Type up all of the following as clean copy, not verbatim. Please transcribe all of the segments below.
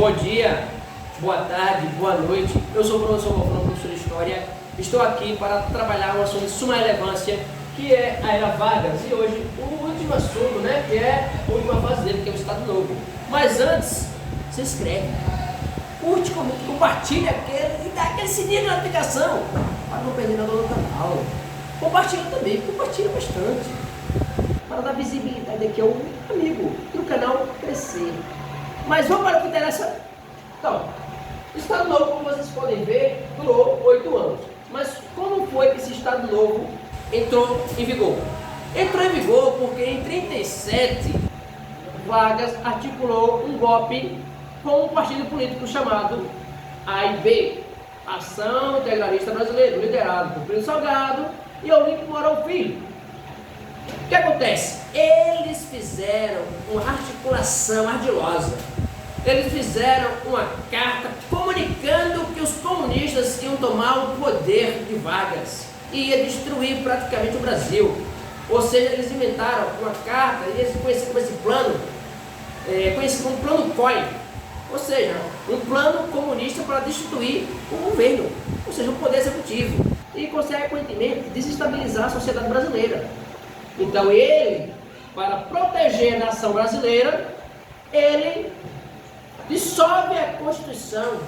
Bom dia, boa tarde, boa noite. Eu sou o professor Wolfram, professor de História. Estou aqui para trabalhar um assunto de suma relevância, que é a Era Vargas. E hoje, o último assunto, que é a última fase dele, que é o Estado Novo. Mas antes, se inscreve, curte, comenta, compartilha e dá aquele sininho de notificação para não perder nada no canal. Compartilha também, compartilha bastante, para dar visibilidade aqui ao amigo e o canal crescer. Mas vamos para o que interessa. Então, o Estado Novo, como vocês podem ver, durou 8 anos. Mas como foi que esse Estado Novo entrou em vigor? Entrou em vigor porque em 1937, Vargas articulou um golpe com um partido político chamado AIB, Ação Integralista Brasileira, liderado por Plínio Salgado e Olímpio Mourão Filho. O que acontece? Eles fizeram uma articulação ardilosa. Eles fizeram uma carta comunicando que os comunistas iam tomar o poder de Vargas e ia destruir praticamente o Brasil. Ou seja, eles inventaram uma carta e eles conheciam como esse plano, conhecido como Plano COI, ou seja, um plano comunista para destituir o governo, ou seja, o poder executivo, e consequentemente desestabilizar a sociedade brasileira. Então ele, para proteger a nação brasileira, ele dissolve a Constituição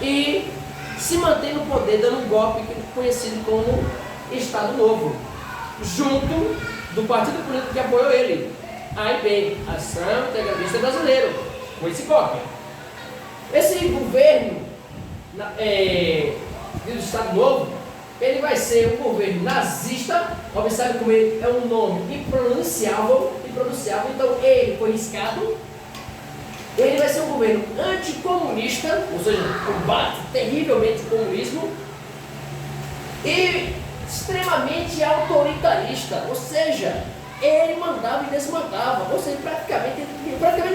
e se mantém no poder, dando um golpe conhecido como Estado Novo, junto do partido político que apoiou ele, AIB, Ação Integralista Brasileira, com esse golpe. Esse governo do Estado Novo, ele vai ser um governo nazista. Observe como ele é um nome impronunciável, então ele foi riscado. Ele vai ser um governo anticomunista, ou seja, combate terrivelmente o comunismo, e extremamente autoritarista, ou seja, ele mandava e desmandava, ou seja, praticamente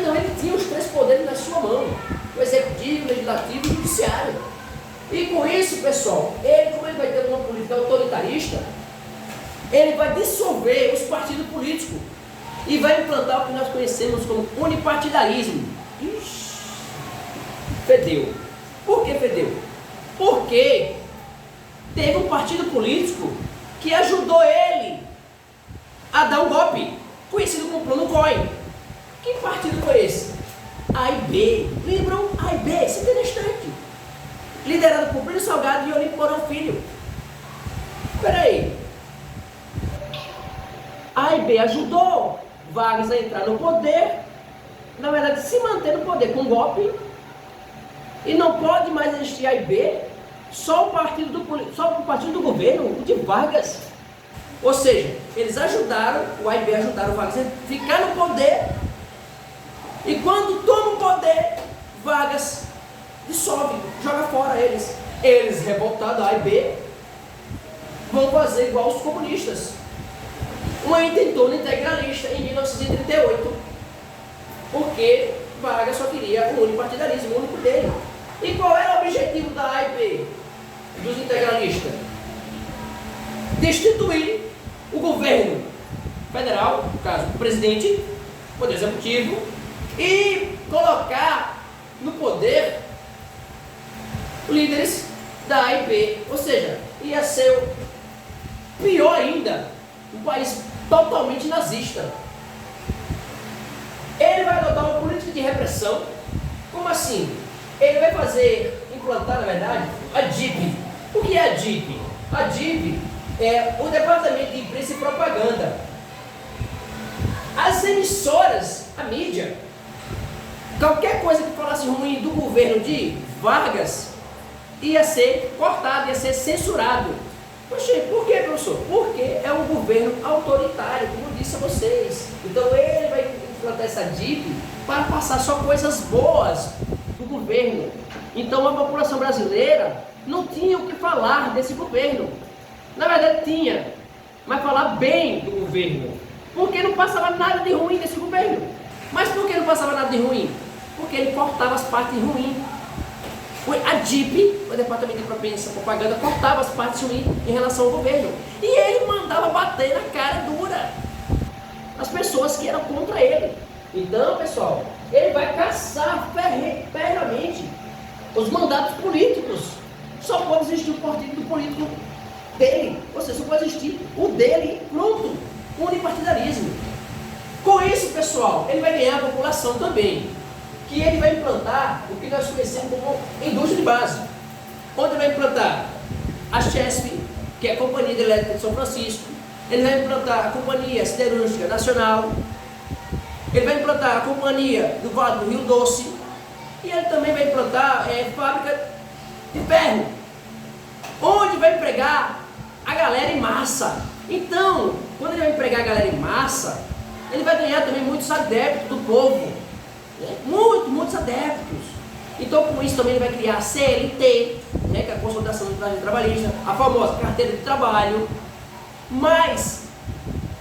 não, ele tinha os 3 poderes na sua mão, o executivo, o legislativo e o judiciário. E com isso, pessoal, como ele vai ter uma política autoritarista, ele vai dissolver os partidos políticos e vai implantar o que nós conhecemos como unipartidarismo. Ixi, fedeu. Por que fedeu? Porque teve um partido político que ajudou ele a dar um golpe, conhecido como Plano COI. Que partido foi esse? AIB. Lembram? AIB, isso é interessante. Liderado por Plínio Salgado e Olímpio Mourão Filho. Peraí. AIB ajudou Vargas a entrar no poder, na verdade se manter no poder com golpe, e não pode mais existir AIB, só o partido do governo, o de Vargas. Ou seja, eles ajudaram, o AIB ajudaram o Vargas a ficar no poder, e quando toma o poder, Vargas dissolve, joga fora eles. Eles, revoltados, a AIB, vão fazer igual os comunistas. Uma intentona integralista em 1938, porque Vargas só queria o unipartidarismo, o único dele. E qual era o objetivo da AIB, dos integralistas? Destituir o governo federal, no caso, o presidente, o poder executivo, e colocar no poder líderes da AIB, ou seja, ia ser pior ainda, um país totalmente nazista. Ele vai adotar uma política de repressão. Como assim? Ele vai implantar, na verdade, a DIP. O que é a DIP? A DIP é o Departamento de Imprensa e Propaganda. As emissoras, a mídia, qualquer coisa que falasse ruim do governo de Vargas ia ser cortado, ia ser censurado. Poxa, por que, professor? Porque é um governo autoritário, como disse a vocês. Então ele vai implantar essa DIP para passar só coisas boas do governo. Então a população brasileira não tinha o que falar desse governo. Na verdade tinha, mas falar bem do governo, porque não passava nada de ruim desse governo. Mas por que não passava nada de ruim? Porque ele cortava as partes ruins. A DIP, o Departamento de Imprensa e Propaganda, cortava as partes ruins em relação ao governo. E ele mandava bater na cara dura as pessoas que eram contra ele. Então, pessoal, ele vai caçar ferramenta os mandatos políticos. Só pode existir o partido político dele, ou seja, só pode existir o dele, pronto, unipartidarismo. Com isso, pessoal, ele vai ganhar a população também, que ele vai implantar o que nós conhecemos como indústria de base, onde ele vai implantar a Chesf, que é a Companhia Elétrica de São Francisco, ele vai implantar a Companhia Siderúrgica Nacional, ele vai implantar a Companhia do Vale do Rio Doce, e ele também vai implantar fábrica de ferro, onde vai empregar a galera em massa. Então, quando ele vai empregar a galera em massa, ele vai ganhar também muitos adeptos do povo, né? Muitos adeptos. Então, com isso também ele vai criar a CLT, né, que é a Consolidação do Trabalhista, a famosa carteira de trabalho. Mas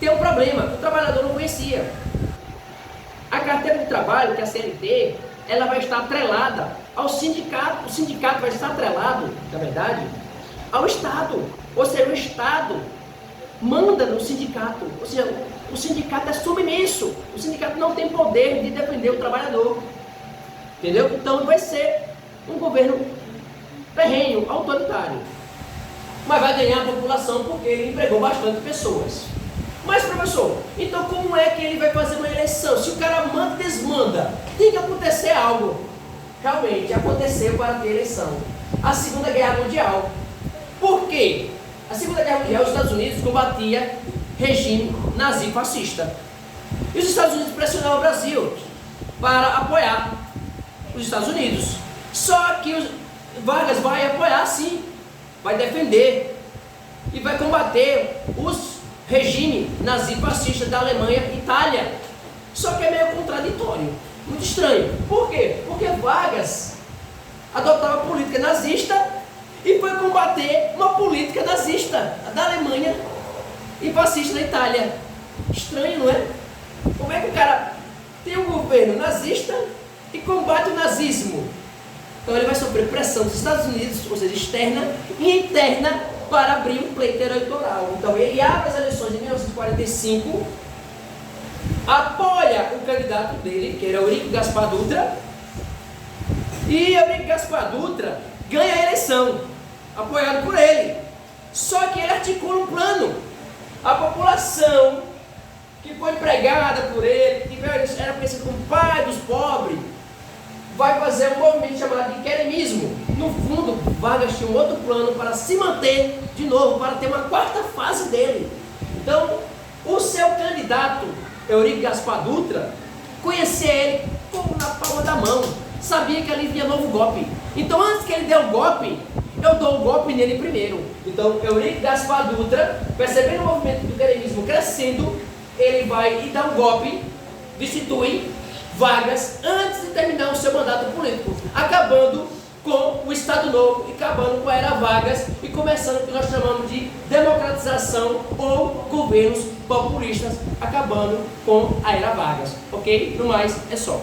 tem um problema que o trabalhador não conhecia. A carteira de trabalho, que é a CLT, ela vai estar atrelada ao sindicato. O sindicato vai estar atrelado, na verdade, ao Estado. Ou seja, o Estado manda no sindicato. Ou seja, o sindicato é submisso. O sindicato não tem poder de defender o trabalhador. Entendeu? Então vai ser um governo ferrenho, autoritário. Mas vai ganhar a população porque ele empregou bastante pessoas. Mas, professor, então como é que ele vai fazer uma eleição? Se o cara manda e desmanda, tem que acontecer algo. Realmente, aconteceu para ter eleição. A Segunda Guerra Mundial. Por quê? A Segunda Guerra Mundial, os Estados Unidos combatia regime nazi-fascista. E os Estados Unidos pressionavam o Brasil para apoiar os Estados Unidos. Só que Vargas vai apoiar sim, vai defender e vai combater os regime nazi-fascista da Alemanha e Itália. Só que é meio contraditório, muito estranho. Por quê? Porque Vargas adotava a política nazista e foi combater uma política nazista da Alemanha e fascista da Itália. Estranho, não é? Como é que o cara tem um governo nazista e combate o nazismo? Então ele vai sofrer pressão dos Estados Unidos, ou seja, externa e interna, para abrir um pleito eleitoral. Então ele abre as eleições de 1945, apoia o candidato dele, que era Eurico Gaspar Dutra, e Eurico Gaspar Dutra ganha a eleição, apoiado por ele. Só que ele articula um plano. A população que foi empregada por ele, que era conhecido como pai dos pobres, vai fazer um movimento chamado de queremismo. No fundo, Vargas tinha um outro plano para se manter de novo, para ter uma quarta fase dele. Então, o seu candidato, Eurico Gaspar Dutra, conhecia ele como na palma da mão, sabia que ali vinha novo golpe. Então, antes que ele dê o golpe, eu dou o golpe nele primeiro. Então, Eurico Gaspar Dutra, percebendo o movimento do queremismo crescendo, ele vai e dá um golpe, destitui Vargas antes de terminar o seu mandato político, acabando com o Estado Novo e acabando com a era Vargas e começando o que nós chamamos de democratização ou governos populistas, acabando com a era Vargas. Ok? No mais, é só.